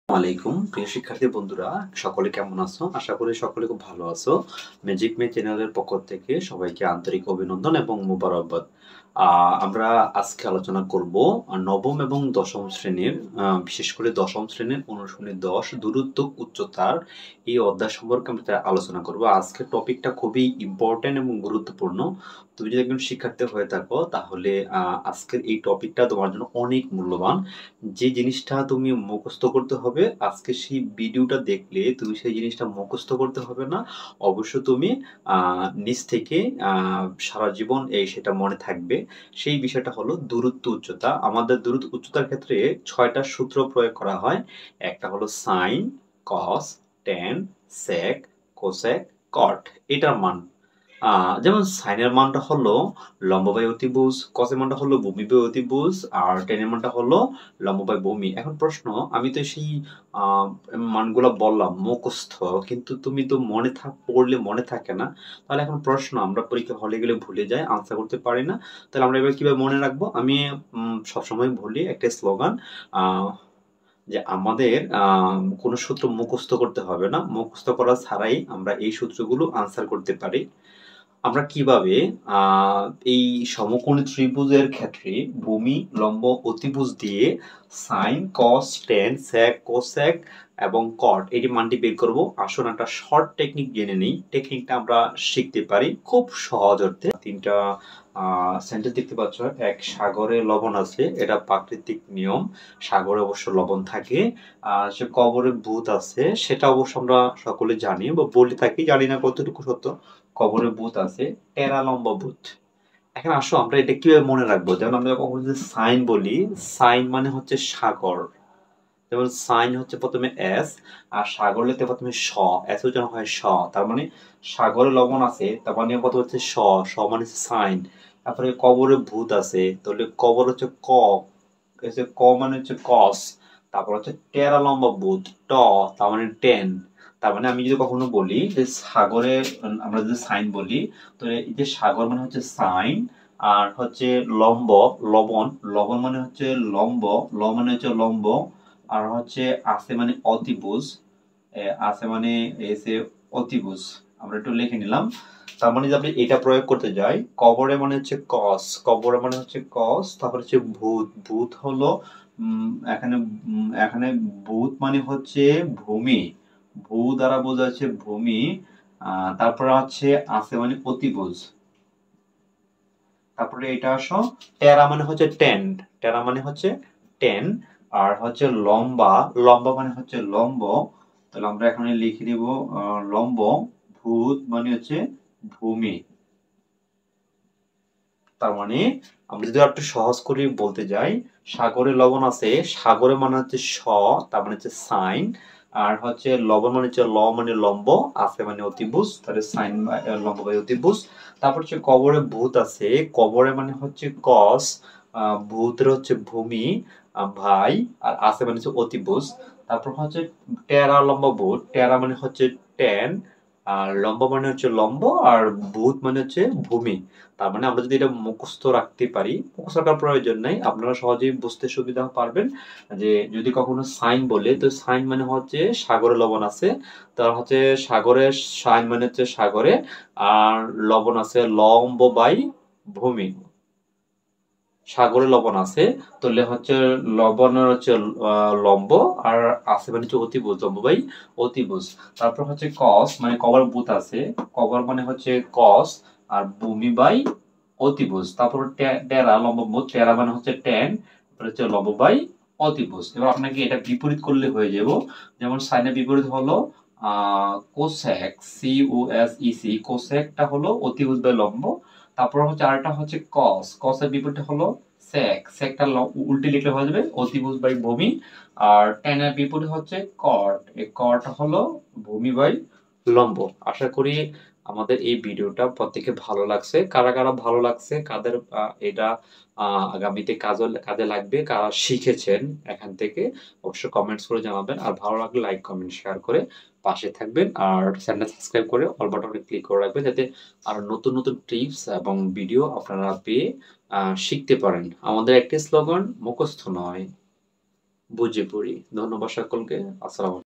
আলাইকুম প্রিয় শিক্ষার্থী বন্ধুরা, সকলে কেমন আছো? আশা করি সকলে খুব ভালো আছো। ম্যাজিক মে চ্যানেলের পক্ষ থেকে সবাইকে আন্তরিক অভিনন্দন এবং মোবারকবাদ। আমরা আজকে আলোচনা করব নবম এবং দশম শ্রেণীর, বিশেষ করে দশম শ্রেণীর অনুশীলনী 10 দূরত্ব উচ্চতার এই অধ্যায় সম্পর্কে আমরা আলোচনা করব। আজকের টপিকটা খুবই ইম্পর্টেন্ট এবং গুরুত্বপূর্ণ। তুমি যদি একজন শিক্ষার্থী হয়ে থাকো তাহলে আজকের এই টপিকটা তোমার জন্য অনেক মূল্যবান। যে জিনিসটা তুমি মুখস্থ করতে হবে, আজকে সেই ভিডিওটা দেখলে তুমি সেই জিনিসটা মুখস্থ করতে হবে না, অবশ্য তুমি নিজ থেকে সারা জীবন সেটা মনে থাকবে। সেই বিষয়টা হলো দূরত্ব উচ্চতা। আমাদের দূরত্ব উচ্চতার ক্ষেত্রে 6টা সূত্র প্রয়োগ করা হয়। একটা হলো সাইন, কস, ট্যান, সেক, কোসেক, কট। এটার মান যেমন সাইনের মানটা হলো লম্ব বাই অতিভুজ, কসের মানটা হলো ভূমি বাই অতিভুজ, আর টেনের মানটা হলো লম্ব বাই ভূমি। এখন প্রশ্ন, আমি তো সেই মানগুলো বললাম মুখস্থ, কিন্তু তুমি তো পড়লে মনে থাকে না। তাহলে এখন প্রশ্ন, আমরা পরীক্ষা হলে গেলে ভুলে যাই, আনসার করতে পারি না। তাহলে আমরা এবার কিভাবে মনে রাখবো? আমি সবসময় বলি একটা স্লোগান, যে আমাদের কোনো সূত্র মুখস্থ করতে হবে না, মুখস্থ করা ছাড়াই আমরা এই সূত্রগুলো আনসার করতে পারি। আমরা কিভাবে এই সমকোণী ত্রিভুজের ক্ষেত্রে ভূমি, লম্ব, অতিভুজ দিয়ে সাইন, কস, ট্যান, সেক, কোসেক এবং কট এটি মানটি বের করব। আসুন একটা শর্ট টেকনিক জেনে নেই। টেকনিকটা আমরা শিখতে পারি খুব সহজ অর্থে। তিনটা সেন্টেন্স দেখতে পাচ্ছ। এক, সাগরে লবণ আছে, এটা প্রাকৃতিক নিয়ম, সাগরে অবশ্য লবণ থাকে। সে কবরে ভূত আছে, সেটা অবশ্য আমরা সকলে জানি বা বলে থাকি, জানি না কতটুকু সত্য। কবরে ভূত আছে, টেরা লম্বা ভূত। এখন আসো আমরা এটা কিভাবে মনে রাখবো। যেমন আমরা কখন যদি সাইন বলি, সাইন মানে হচ্ছে সাগর। যেমন সাইন হচ্ছে প্রথমে এস, আর সাগর লিখতে প্রথমে স, এস উচ্চারণ হয় স। তার মানে সাগরে লবণ আছে, তার মানে কত হচ্ছে স, স মানে সাইন। তারপরে কবরে ভূত আছে, তাহলে কবর হচ্ছে ক, ক মানে হচ্ছে কস। তারপর হচ্ছে টেরা লম্বা ভূত, ট, তার মানে টেন। তার মানে আমি যদি কখনো বলি যে সাগরে, আমরা যদি সাইন বলি, তো এই যে সাগর মানে হচ্ছে সাইন, আর হচ্ছে লম্ব, লবণ, লবণ মানে হচ্ছে লম্ব, ল মানে হচ্ছে লম্ব, আর হচ্ছে আছে মানে অতিভুজ, আছে মানে এসে অতিভুজ। আমরা একটু লিখে নিলাম। তার মানে যদি এটা প্রয়োগ করতে যাই, কবরে মানে হচ্ছে কস, কবরে মানে হচ্ছে কস। তারপর হচ্ছে ভূত, ভূত হলো এখানে এখানে ভূত মানে হচ্ছে ভূমি, ভূ দ্বারা বোঝা যাচ্ছে ভূমি। তারপরে হচ্ছে আছে মানে অতিভুজ। তারপরে এটা আসো, টেরা মানে হচ্ছে টেন, টেরা মানে হচ্ছে টেন। আর হচ্ছে লম্বা, লম্বা মানে হচ্ছে লম্ব। তাহলে আমরা এখানে লিখে দিব লম্ব। ভূত মানে হচ্ছে ভূমি। তার মানে আমরা যদি একটু সহজ করে বলতে যাই, সাগরে লবণ আছে, সাগরে মানে হচ্ছে স, তার মানে হচ্ছে সাইন। আর হচ্ছে লবণ মানে হচ্ছে ল মানে লম্ব, আছে মানে অতিভুজ, তাহলে সাইন লম্ব বাই অতিভুজ। তারপর হচ্ছে কবরে ভূত আছে, কবরে মানে হচ্ছে কস, ভূতের হচ্ছে ভূমি, ভাই, আর আছে মানে হচ্ছে অতিভুজ। তারপর হচ্ছে টেরা লম্বা ভূত, টেরা মানে হচ্ছে টেন, আর লম্ব মানে হচ্ছে লম্ব, আর ভূত মানে হচ্ছে ভূমি। তার মানে আমরা যদি এটা মুখস্থ রাখতে পারি, মুখস্থ রাখার প্রয়োজন নাই, আপনারা সহজেই বুঝতে সুবিধা পারবেন। যে যদি কখনো সাইন বলে, তো সাইন মানে হচ্ছে সাগরে লবণ আছে, তার হচ্ছে সাগরে, সাইন মানে হচ্ছে সাগরে, আর লবণ আছে লম্ব বাই ভূমি। সাগরে লবণ আছে, তাহলে হচ্ছে লবণের হচ্ছে লম্ব, আর আছে মানে হচ্ছে অতিভুজ, লম্ব বাই অতিভুজ। তারপর হচ্ছে কস মানে কবর ভূত আছে, কবর মানে হচ্ছে কস, আর ভূমি বাই অতিভুজ। তারপর টেরা লম্ব ভূত, টেরা মানে হচ্ছে টেন, হচ্ছে লম্ব বাই অতিভুজ। এবার আপনাকে এটা বিপরীত করলে হয়ে যাব। যেমন সাইনের বিপরীত হলো কোসেক, সি ও এস ই সি, কোসেকটা হলো অতিভুজ বাই লম্ব। তারপর হচ্ছে আরেকটা হচ্ছে কস, কসের বিপরীত হলো সেক, সেকটা উল্টে লিখলে হয়ে যাবে অতিভুজ বাই ভূমি। আর টেনের বিপরীত হচ্ছে কট, এই কট হলো ভূমি বাই লম্ব। আশা করি আমাদের এই ভিডিওটা প্রত্যেকে ভালো লাগছে। কারা কারা ভালো লাগছে, কাদের এটা আগামীতে কাজে লাগবে, কারা শিখেছেন এখান থেকে, অবশ্যই কমেন্টস করে জানাবেন। আর ভালো লাগলে লাইক, কমেন্ট, শেয়ার করে পাশে থাকবেন। আর চ্যানেল সাবস্ক্রাইব করে অল বাটনে ক্লিক করে রাখবেন, যাতে আরো নতুন নতুন টিপস এবং ভিডিও আপনারা পেয়ে শিখতে পারেন। আমাদের একটি স্লোগান, মুখস্থ নয়। বুঝে পড়ি। ধন্যবাদ সকলকে। আসসালামু